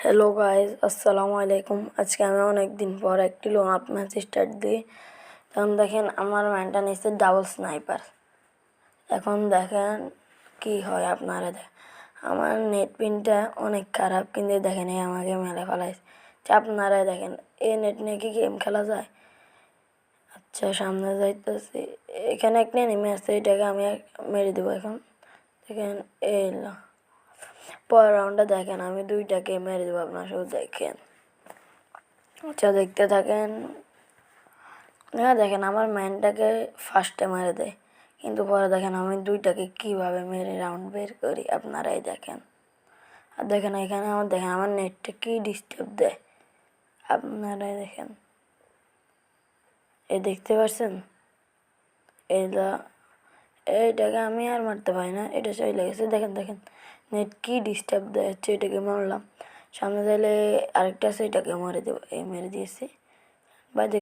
Hello guys, আসসালামু আলাইকুম। আজকে আমি অনেক দিন পর একটি লোন আপ ম্যাচ স্টার্ট দিই। তখন দেখেন আমার ম্যানটা নিচ্ছে ডাবল স্নাইপার। এখন দেখেন কি হয় আপনারা দেখেন। আমার নেট পিনটা অনেক খারাপ, কিন্তু দেখেন এই আমাকে মেরে ফেলাইছে। আপনারা দেখেন এই নেট নিয়ে কি গেম খেলা যায়? আচ্ছা, সামনে যাইতেছি। এখানে একটা নেমে আছে, এটাকে আমি মেরে দেবো। এখন দেখেন এই পরের রাউন্ডে দেখেন আমি দুইটাকে মেরে দেবো। আপনার শুধু দেখেন। আচ্ছা, দেখতে থাকেন। হ্যাঁ, দেখেন আমার ম্যানটাকে ফার্স্টে মেরে দেয়, কিন্তু পরে দেখেন আমি দুইটাকে কিভাবে মেরে রাউন্ড বের করি আপনারাই দেখেন। আর দেখেন এখানে আমার নেটটা কি ডিস্টার্ব দেয় আপনারাই দেখেন। দেখতে পাচ্ছেন? এইটাকে আমি আর মারতে পারি না, এটা চলে গেছে। দেখেন দেখেন নেট কি ডিস্টার্ব দেয় হচ্ছে। এটাকে মারলাম, সামনে চাইলে আরেকটা আছে, এটাকে মেরে দেবো। মেরে দিয়েছি। বাই।